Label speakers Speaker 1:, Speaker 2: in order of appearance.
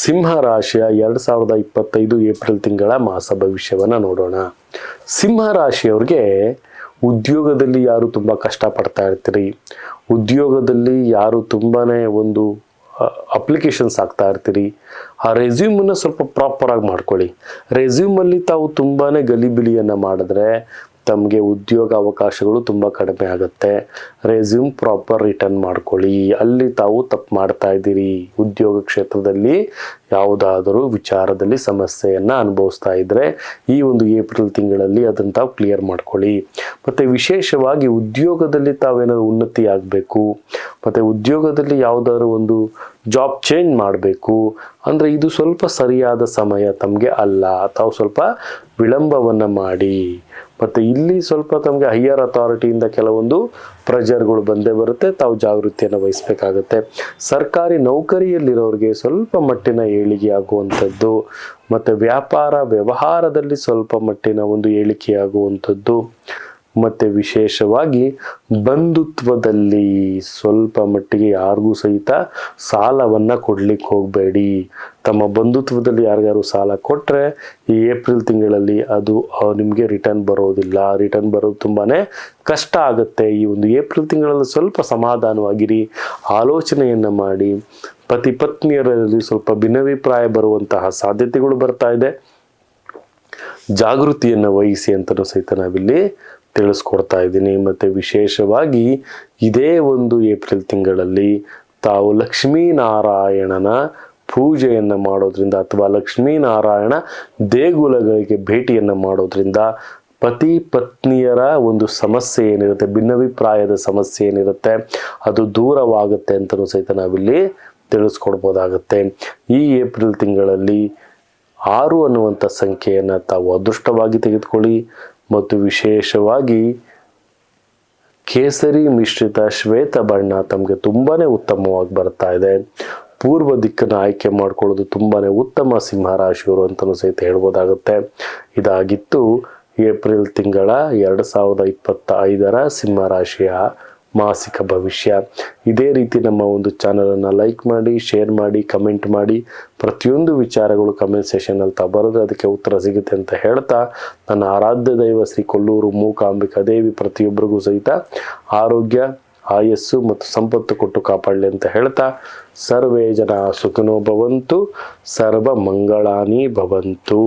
Speaker 1: ಸಿಂಹ ರಾಶಿಯ 2025 ಏಪ್ರಿಲ್ ತಿಂಗಳ ಮಾಸ ಭವಿಷ್ಯವನ್ನು ನೋಡೋಣ. ಸಿಂಹ ರಾಶಿಯವ್ರಿಗೆ ಉದ್ಯೋಗದಲ್ಲಿ ಯಾರು ತುಂಬ ಕಷ್ಟಪಡ್ತಾ ಇರ್ತೀರಿ, ಉದ್ಯೋಗದಲ್ಲಿ ಯಾರು ತುಂಬಾ ಒಂದು ಅಪ್ಲಿಕೇಶನ್ಸ್ ಹಾಕ್ತಾ ಇರ್ತೀರಿ, ಆ ರೆಸ್ಯೂಮನ್ನು ಸ್ವಲ್ಪ ಪ್ರಾಪರಾಗಿ ಮಾಡ್ಕೊಳ್ಳಿ. ರೆಸ್ಯೂಮಲ್ಲಿ ತಾವು ತುಂಬಾ ಗಲಿಬಿಲಿಯನ್ನು ಮಾಡಿದ್ರೆ ತಮಗೆ ಉದ್ಯೋಗ ಅವಕಾಶಗಳು ತುಂಬ ಕಡಿಮೆ ಆಗುತ್ತೆ. ರೆಸ್ಯೂಮ್ ಪ್ರಾಪರ್ ರಿಟರ್ನ್ ಮಾಡ್ಕೊಳ್ಳಿ. ಅಲ್ಲಿ ತಾವು ತಪ್ಪು ಮಾಡ್ತಾ ಇದ್ದೀರಿ, ಉದ್ಯೋಗ ಕ್ಷೇತ್ರದಲ್ಲಿ ಯಾವುದಾದರೂ ವಿಚಾರದಲ್ಲಿ ಸಮಸ್ಯೆಯನ್ನು ಅನುಭವಿಸ್ತಾ ಇದ್ದರೆ ಈ ಒಂದು ಏಪ್ರಿಲ್ ತಿಂಗಳಲ್ಲಿ ಅದನ್ನು ತಾವು ಕ್ಲಿಯರ್ ಮಾಡ್ಕೊಳ್ಳಿ. ಮತ್ತು ವಿಶೇಷವಾಗಿ ಉದ್ಯೋಗದಲ್ಲಿ ತಾವೇನಾದ್ರು ಉನ್ನತಿ ಆಗಬೇಕು, ಮತ್ತು ಉದ್ಯೋಗದಲ್ಲಿ ಯಾವುದಾದ್ರು ಒಂದು ಜಾಬ್ ಚೇಂಜ್ ಮಾಡಬೇಕು ಅಂದರೆ ಇದು ಸ್ವಲ್ಪ ಸರಿಯಾದ ಸಮಯ ತಮಗೆ ಅಲ್ಲ. ತಾವು ಸ್ವಲ್ಪ ವಿಳಂಬವನ್ನು ಮಾಡಿ. ಮತ್ತು ಇಲ್ಲಿ ಸ್ವಲ್ಪ ತಮಗೆ ಹೈಯರ್ ಅಥಾರಿಟಿಯಿಂದ ಕೆಲವೊಂದು ಪ್ರೆಷರ್ಗಳು ಬಂದೇ ಬರುತ್ತೆ, ತಾವು ಜಾಗೃತಿಯನ್ನು ವಹಿಸಬೇಕಾಗತ್ತೆ. ಸರ್ಕಾರಿ ನೌಕರಿಯಲ್ಲಿರೋರಿಗೆ ಸ್ವಲ್ಪ ಮಟ್ಟಿನ ಏಳಿಗೆ ಆಗುವಂಥದ್ದು, ಮತ್ತು ವ್ಯಾಪಾರ ವ್ಯವಹಾರದಲ್ಲಿ ಸ್ವಲ್ಪ ಮಟ್ಟಿನ ಒಂದು ಏಳಿಕೆಯಾಗುವಂಥದ್ದು, ಮತ್ತು ವಿಶೇಷವಾಗಿ ಬಂಧುತ್ವದಲ್ಲಿ ಸ್ವಲ್ಪ ಮಟ್ಟಿಗೆ ಯಾರಿಗೂ ಸಹಿತ ಸಾಲವನ್ನು ಕೊಡಲಿಕ್ಕೆ ಹೋಗಬೇಡಿ. ತಮ್ಮ ಬಂಧುತ್ವದಲ್ಲಿ ಯಾರಿಗಾರು ಸಾಲ ಕೊಟ್ಟರೆ ಈ ಏಪ್ರಿಲ್ ತಿಂಗಳಲ್ಲಿ ಅದು ನಿಮಗೆ ರಿಟರ್ನ್ ಬರೋದಿಲ್ಲ. ರಿಟರ್ನ್ ಬರೋದು ತುಂಬಾ ಕಷ್ಟ ಆಗುತ್ತೆ. ಈ ಒಂದು ಏಪ್ರಿಲ್ ತಿಂಗಳಲ್ಲಿ ಸ್ವಲ್ಪ ಸಮಾಧಾನವಾಗಿರಿ, ಆಲೋಚನೆಯನ್ನು ಮಾಡಿ. ಪತಿ ಪತ್ನಿಯರಲ್ಲಿ ಸ್ವಲ್ಪ ಭಿನ್ನಾಭಿಪ್ರಾಯ ಬರುವಂತಹ ಸಾಧ್ಯತೆಗಳು ಬರ್ತಾ ಇದೆ. ಜಾಗೃತಿಯನ್ನು ವಹಿಸಿ ಅಂತಲೂ ಸಹಿತ ನಾವಿಲ್ಲಿ ತಿಳಿಸ್ಕೊಡ್ತಾ ಇದ್ದೀನಿ. ಮತ್ತು ವಿಶೇಷವಾಗಿ ಇದೇ ಒಂದು ಏಪ್ರಿಲ್ ತಿಂಗಳಲ್ಲಿ ತಾವು ಲಕ್ಷ್ಮೀನಾರಾಯಣನ ಪೂಜೆಯನ್ನು ಮಾಡೋದ್ರಿಂದ ಅಥವಾ ಲಕ್ಷ್ಮೀನಾರಾಯಣ ದೇಗುಲಗಳಿಗೆ ಭೇಟಿಯನ್ನು ಮಾಡೋದ್ರಿಂದ ಪತಿ ಪತ್ನಿಯರ ಒಂದು ಸಮಸ್ಯೆ ಏನಿರುತ್ತೆ, ಭಿನ್ನಾಭಿಪ್ರಾಯದ ಸಮಸ್ಯೆ ಏನಿರುತ್ತೆ ಅದು ದೂರವಾಗುತ್ತೆ ಅಂತಲೂ ಸಹಿತ ನಾವಿಲ್ಲಿ ತಿಳಿಸ್ಕೊಡ್ಬೋದಾಗತ್ತೆ. ಈ ಏಪ್ರಿಲ್ ತಿಂಗಳಲ್ಲಿ 6 ಅನ್ನುವಂಥ ಸಂಖ್ಯೆಯನ್ನು ತಾವು ಅದೃಷ್ಟವಾಗಿ ತೆಗೆದುಕೊಳ್ಳಿ. ಮತ್ತು ವಿಶೇಷವಾಗಿ ಕೇಸರಿ ಮಿಶ್ರಿತ ಶ್ವೇತ ಬಣ್ಣ ತಮಗೆ ತುಂಬಾ ಉತ್ತಮವಾಗಿ ಬರ್ತಾ ಇದೆ. ಪೂರ್ವ ದಿಕ್ಕನ್ನು ಆಯ್ಕೆ ಮಾಡ್ಕೊಳ್ಳೋದು ತುಂಬಾ ಉತ್ತಮ ಸಿಂಹರಾಶಿಯವರು ಅಂತಲೂ ಸಹಿತ ಹೇಳ್ಬೋದಾಗುತ್ತೆ. ಇದಾಗಿತ್ತು ಏಪ್ರಿಲ್ ತಿಂಗಳ 2025 ಸಿಂಹರಾಶಿಯ ಮಾಸಿಕ ಭವಿಷ್ಯ. ಇದೇ ರೀತಿ ನಮ್ಮ ಒಂದು ಚಾನಲನ್ನು ಲೈಕ್ ಮಾಡಿ, ಶೇರ್ ಮಾಡಿ, ಕಮೆಂಟ್ ಮಾಡಿ. ಪ್ರತಿಯೊಂದು ವಿಚಾರಗಳು ಕಮೆಂಟ್ ಸೆಷನಲ್ಲಿ ತಾವು ಬರೆದ್ರೆ ಅದಕ್ಕೆ ಉತ್ತರ ಸಿಗುತ್ತೆ ಅಂತ ಹೇಳ್ತಾ, ನನ್ನ ಆರಾಧ್ಯ ದೈವ ಶ್ರೀ ಕೊಲ್ಲೂರು ಮೂಕಾಂಬಿಕಾ ದೇವಿ ಪ್ರತಿಯೊಬ್ಬರಿಗೂ ಸಹಿತ ಆರೋಗ್ಯ, ಆಯಸ್ಸು ಮತ್ತು ಸಂಪತ್ತು ಕೊಟ್ಟು ಕಾಪಾಡಲಿ ಅಂತ ಹೇಳ್ತಾ, ಸರ್ವೇ ಜನ ಸುಖಿನೋ ಭವಂತು, ಸರ್ವ ಮಂಗಳಾನಿ ಭವಂತು.